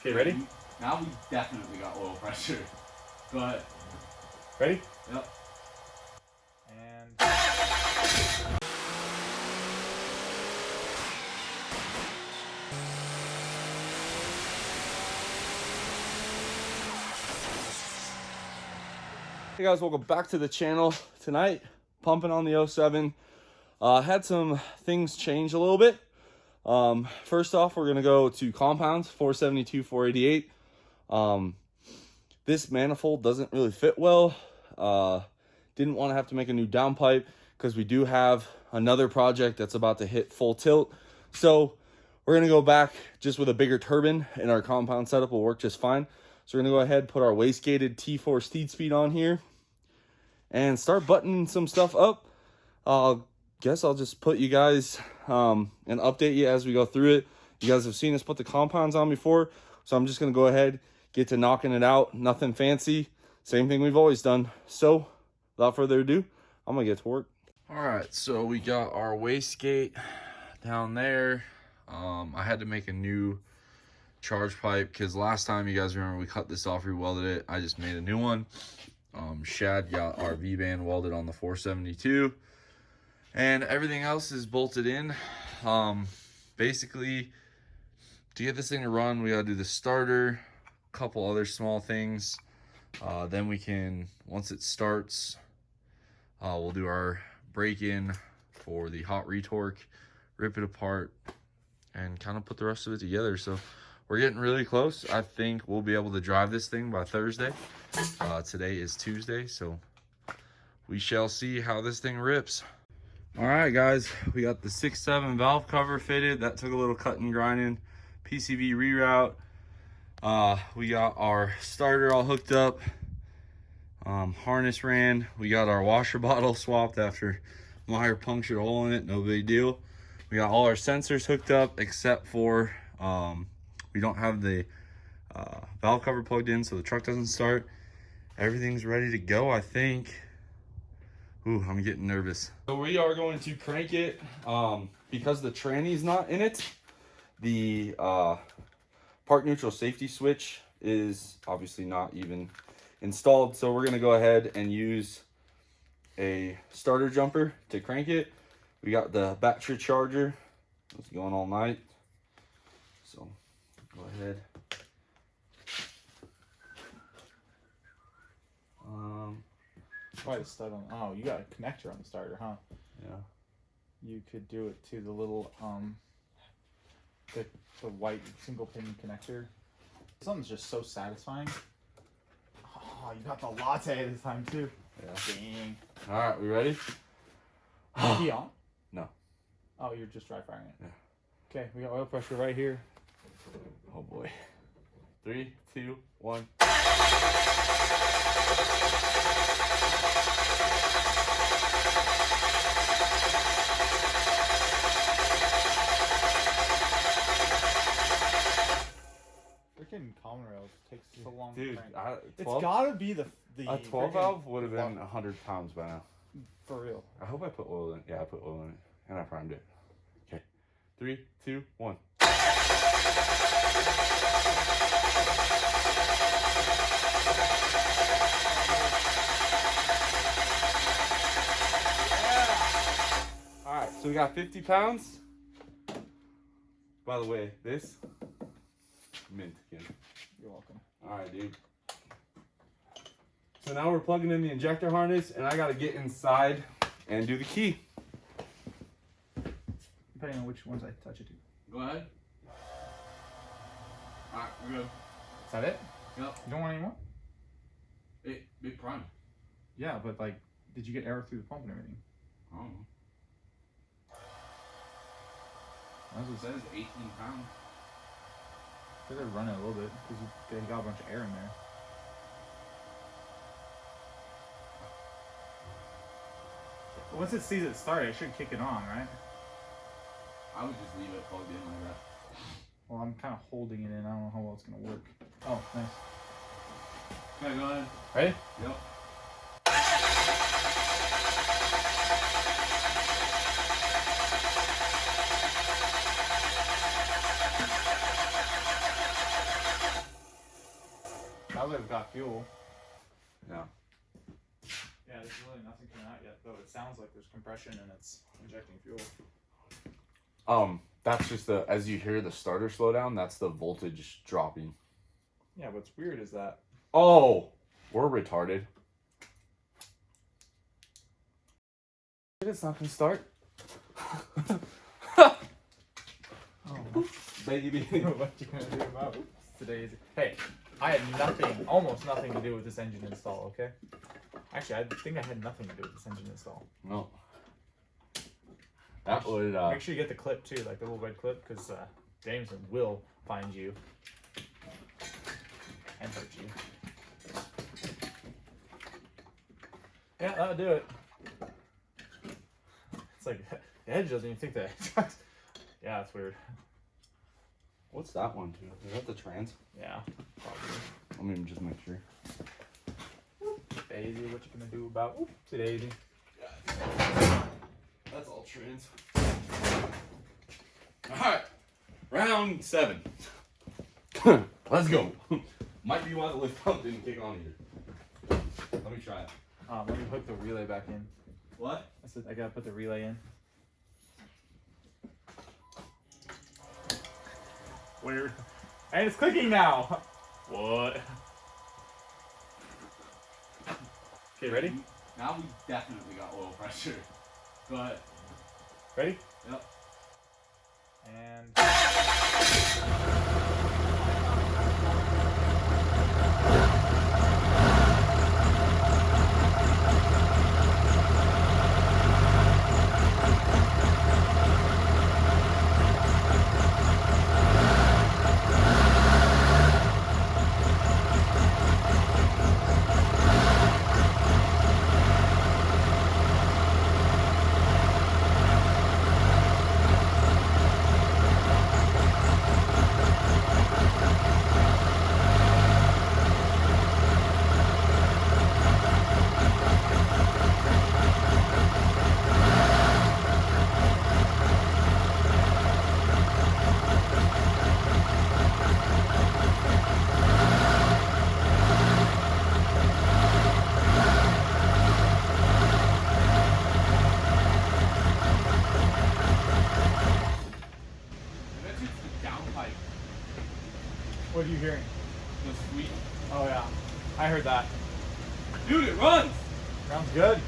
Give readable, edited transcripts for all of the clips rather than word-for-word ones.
Okay, ready? Now we definitely got oil pressure. Go ahead. Ready? Yep. And hey guys, welcome back to the channel. Tonight, pumping on the 07. Had some things change a little bit. First off, we're gonna go to compounds 472, 488. This manifold doesn't really fit well. Didn't want to have to make a new downpipe because we do have another project that's about to hit full tilt. So we're gonna go back just with a bigger turbine, and our compound setup will work just fine. So we're gonna go ahead, put our wastegated T4 steed speed on here and start buttoning some stuff up. Guess I'll just put you guys and update you as we go through it. You guys have seen us put the compounds on before, so I'm just gonna go ahead, get to knocking it out. Nothing fancy, same thing we've always done. So without further ado, I'm gonna get to work. All right, so we got our wastegate down there. I had to make a new charge pipe because last time, you guys remember, we cut this off, rewelded it. I just made a new one. Shad got our V-band welded on the 472. And everything else is bolted in. Basically, to get this thing to run, we gotta do the starter, a couple other small things. Then we can, once it starts, we'll do our break-in for the hot retorque, rip it apart, and kind of put the rest of it together. So we're getting really close. I think we'll be able to drive this thing by Thursday. Today is Tuesday, so we shall see how this thing rips. All right, guys, we got the 6.7 valve cover fitted. That took a little cutting and grinding. PCV reroute. We got our starter all hooked up. Harness ran. We got our washer bottle swapped after Meyer punctured a hole in it. No big deal. We got all our sensors hooked up except for we don't have the valve cover plugged in, so the truck doesn't start. Everything's ready to go, I think. Ooh, I'm getting nervous. So we are going to crank it because the tranny's not in it. The park neutral safety switch is obviously not even installed. So we're gonna go ahead and use a starter jumper to crank it. We got the battery charger. It's going all night. So go ahead. Probably the stud on. Oh, you got a connector on the starter, huh? Yeah. You could do it to the little the white single pin connector. Something's just so satisfying. Oh, you got the latte this time too. Yeah. Dang. All right, we ready? Key on? No. Oh, you're just dry firing it. Yeah. Okay, we got oil pressure right here. Oh boy. 3, 2, 1. Freaking common rails takes so long. Dude, to crank. 12, It's gotta be the a 12 valve would have been 100 pounds by now. for real. I hope I put oil in it. Yeah, I put oil in it. And I primed it. Okay. 3, 2, 1. Alright, so we got 50 pounds. By the way, this mint again. You're welcome. Alright, dude. So now we're plugging in the injector harness, and I gotta get inside and do the key. Depending on which ones I touch it to. Go ahead. Alright, we're good. Is that it? Yep. You don't want any more? Big prime. Yeah, but like, did you get air through the pump and everything? I don't know. Might as It well says 18 pounds. figure run it a little bit because you got a bunch of air in there. Once it sees it start, it should kick it on, right? I would just leave it plugged in like that. Well, I'm kind of holding it in. I don't know how well it's gonna work. Oh, nice. Okay, go ahead. Ready? Yep. Sounds like we've got fuel. Yeah. Yeah, there's really nothing coming out yet, though. It sounds like there's compression and it's injecting fuel. That's just the, as you hear the starter slow down, that's the voltage dropping. Yeah, what's weird is that. Oh, we're retarded. It's not gonna start. Oh, Baby. what you gonna do about today's? Hey, I had nothing, almost nothing to do with this engine install. Okay. Actually, I think I had nothing to do with this engine install. No. That would Make sure you get the clip too, like the little red clip, because Jameson will find you and hurt you. Yeah, that'll do it. It's like the edge doesn't even think that. Yeah, it's weird. What's that one too? Is that the trans? Yeah, probably. Let me just make sure. Daisy, what you gonna do about Daisy? That's all trans. Alright. Round 7. Let's go. Might be why the lift pump didn't kick on either. Let me try it. Let me hook the relay back in. What? I said I gotta put the relay in. Weird. And it's clicking now. What? Okay, ready? Now we definitely got oil pressure. But Ready? yep. And And that's just the downpipe. what are you hearing? The sweet. Oh yeah, I heard that. Dude, it runs! Sounds good.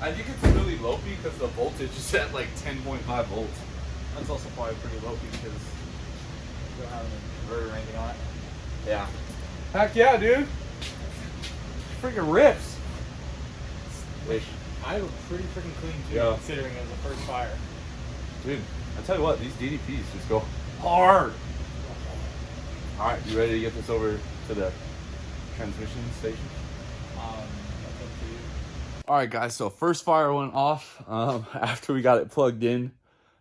I think it's really low because the voltage is at like 10.5 volts. That's also probably pretty low because you don't have any converter or anything on it. Yeah. Heck yeah, dude. Freaking rips. I was pretty freaking clean too, Yeah. considering it was the first fire. Dude, I tell you what, these DDPs just go hard. All right, you ready to get this over to the transmission station? That's up to you. All right, guys. So first fire went off after we got it plugged in.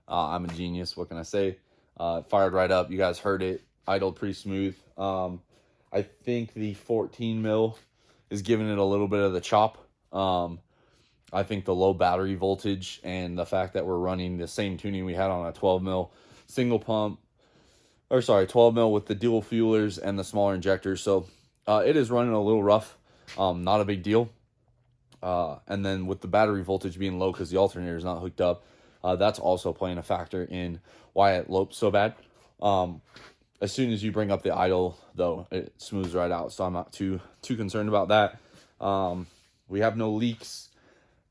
I'm a genius. What can I say? It fired right up. You guys heard it. Idled pretty smooth. I think the 14 mil is giving it a little bit of the chop. I think the low battery voltage and the fact that we're running the same tuning we had on a 12 mil single pump, or sorry, 12 mil with the dual fuelers and the smaller injectors. So it is running a little rough. Not a big deal. And then with the battery voltage being low because the alternator is not hooked up, that's also playing a factor in why it lopes so bad. As soon as you bring up the idle, though, it smooths right out. So I'm not too concerned about that. We have no leaks.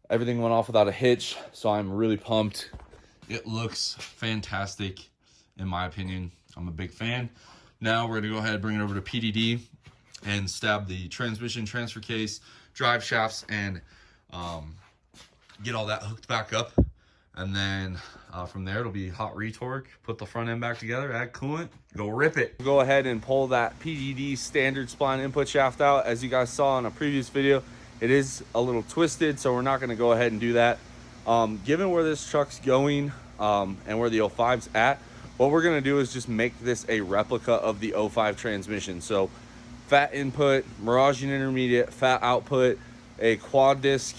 Everything went off without a hitch, so I'm really pumped. It looks fantastic, in my opinion. I'm a big fan. Now we're gonna go ahead and bring it over to PDD and stab the transmission transfer case, drive shafts, and get all that hooked back up. And then from there, it'll be hot retorque, put the front end back together, add coolant, go rip it. Go ahead and pull that PDD standard spline input shaft out. As you guys saw in a previous video, it is a little twisted, so we're not gonna go ahead and do that. Given where this truck's going and where the 05's at, what we're gonna do is just make this a replica of the 05 transmission. So fat input, Miraging intermediate, fat output, a quad disc,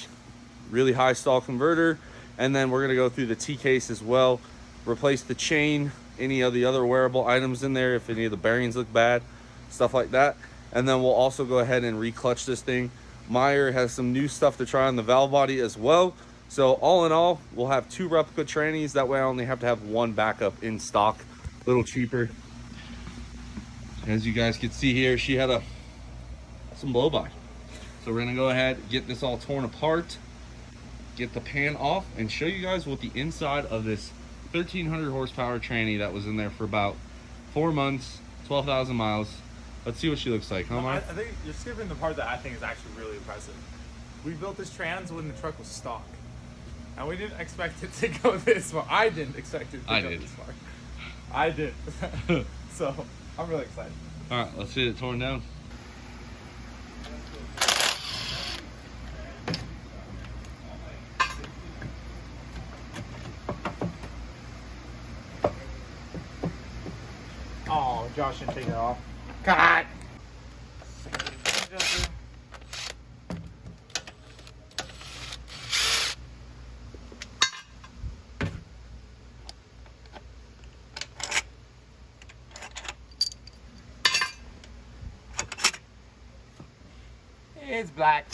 really high stall converter, and then we're gonna go through the T-case as well, replace the chain, any of the other wearable items in there, if any of the bearings look bad, stuff like that. and then we'll also go ahead and re-clutch this thing. Meyer has some new stuff to try on the valve body as well. So all in all, we'll have 2 replica trannies. That way I only have to have 1 backup in stock. A little cheaper. As you guys can see here, she had some blow by. So we're gonna go ahead, get this all torn apart, get the pan off, and show you guys what the inside of this 1300 horsepower tranny that was in there for about 4 months, 12,000 miles. Let's see what she looks like, huh, I Mike? think you're skipping the part that I think is actually really impressive. We built this trans when the truck was stock. And we didn't expect it to go this far. I didn't expect it to go this far. I did. So, I'm really excited. All right, let's get it torn down. Oh, Josh didn't take it off. God! It's black.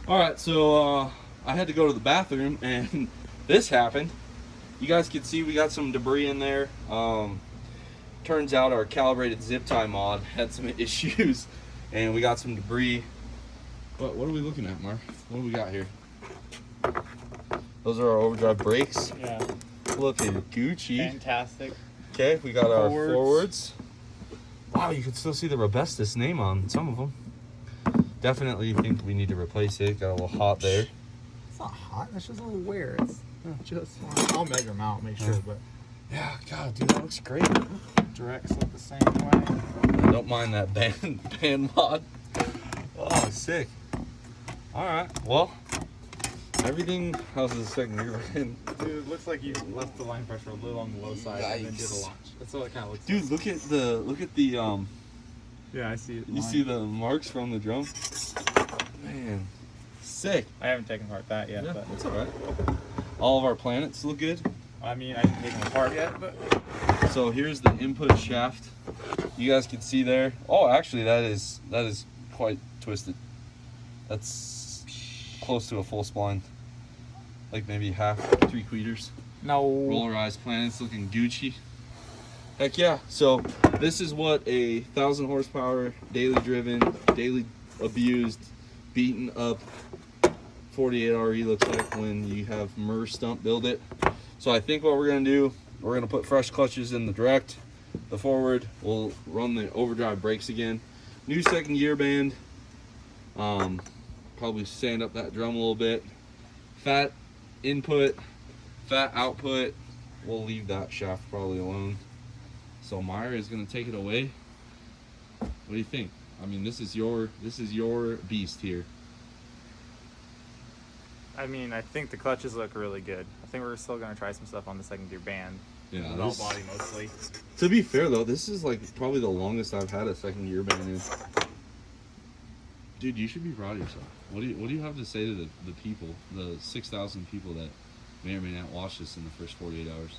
All right, so I had to go to the bathroom and this happened. You guys can see we got some debris in there. Turns out our calibrated zip tie mod had some issues and we got some debris. But what are we looking at, Mark? What do we got here? Those are our overdrive brakes. Yeah. Looking Gucci. Fantastic. Okay, we got our Forwards. forwards. Wow, you can still see the Robustus name on some of them. Definitely think we need to replace it. Got a little hot there. It's not hot. It's just a little wear. It's just. I'll measure them out, make sure. But Yeah, God, dude, that looks great. directs look the same way. I don't mind that band mod. Oh, sick. All right, well, everything. How's the second gear band? Dude, it looks like you left the line pressure a little on the low side and then did a Yikes. launch. That's what it kind of looks Dude, like. look at the Yeah, I see it. You see the marks from the drum? Man, sick. I haven't taken apart that yet, Yeah, but that's all right. All of our planets look good. I mean, I didn't take them apart yet, but So here's the input shaft. You guys can see there. Oh, actually, that is quite twisted. That's close to a full spline, like maybe half, 3/4. no. Rollarized planets looking Gucci. Heck yeah. So this is what a 1,000 horsepower, daily driven, daily abused, beaten up 48 RE looks like when you have Murr Stump build it. So I think what we're gonna do, we're gonna put fresh clutches in the direct, the forward, we'll run the overdrive brakes again. New second gear band, probably sand up that drum a little bit. Fat input, fat output, we'll leave that shaft probably alone. So Meyer is gonna take it away. What do you think? I mean, this is your beast here. I mean, I think the clutches look really good. I think we're still gonna try some stuff on the second gear band. Yeah. The belt body mostly. To be fair though, this is like probably the longest I've had a second gear band in. Dude, you should be proud of yourself. What do you have to say to the people, the 6,000 people that may or may not watch this in the first 48 hours?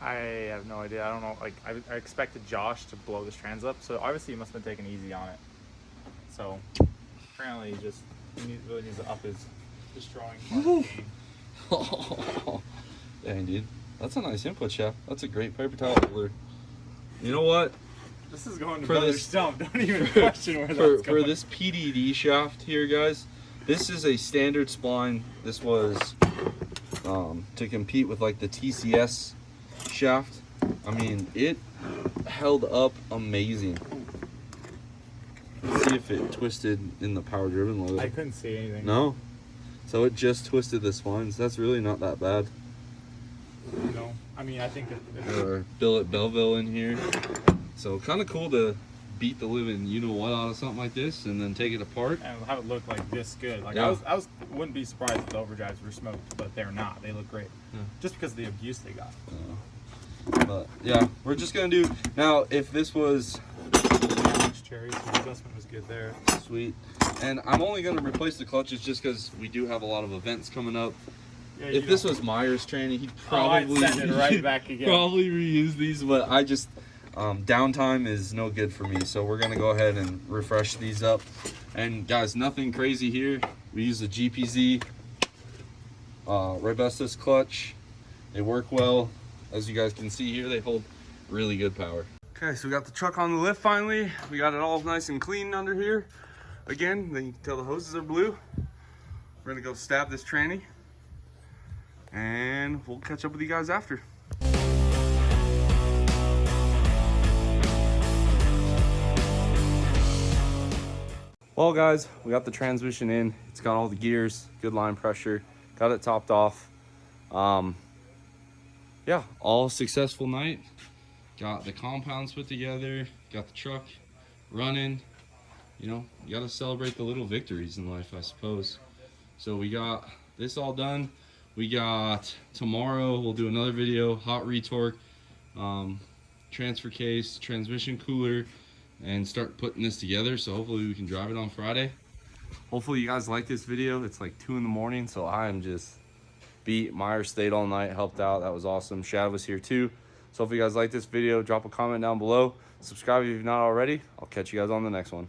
I have no idea. I don't know. Like, I expected Josh to blow this trans up, so obviously he must have been taking easy on it. So apparently he really needs to up his destroying game. Dang, dude, that's a nice input shaft. That's a great paper towel holder. You know what? This is going to For Brother this- Stump. Don't even question where that's going. For this PDD shaft here, guys, this is a standard spline. This was to compete with like the TCS shaft. I mean, it held up amazing. Let's see if it twisted in the power driven logo. I couldn't see anything. No. So it just twisted the splines. That's really not that bad. No. I mean, I think that Or Billet Belleville in here. So kind of cool to beat the living you know what out of something like this and then take it apart. And have it look like this good. Like Yeah. I wouldn't be surprised if the overdrives were smoked, but they're not. They look great. Yeah. Just because of the abuse they got. But yeah, we're just gonna do now. If this was Cherries, the adjustment was good there. sweet, and I'm only gonna replace the clutches just because we do have a lot of events coming up. Yeah, If this was Myers training, he'd I'd probably send it right back again. probably reuse these, but I just downtime is no good for me, so we're gonna go ahead and refresh these up. And guys, nothing crazy here. We use the GPZ Robustus clutch. They work well. As you guys can see here, they hold really good power. Okay, so we got the truck on the lift finally. We got it all nice and clean under here. Again, then you can tell the hoses are blue. We're gonna go stab this tranny, and we'll catch up with you guys after. Well guys, we got the transmission in. It's got all the gears, good line pressure, got it topped off. Yeah, all successful night. Got the compounds put together, got the truck running. You know, you gotta celebrate the little victories in life, I suppose. So we got this all done. We got tomorrow, we'll do another video, hot retorque, transfer case, transmission cooler, and start putting this together. So hopefully we can drive it on Friday. Hopefully you guys like this video. It's like 2 in the morning, so I am just beat. Myers stayed all night, helped out. That was awesome. Shad was here too. So if you guys like this video, drop a comment down below. Subscribe if you've not already. I'll catch you guys on the next one.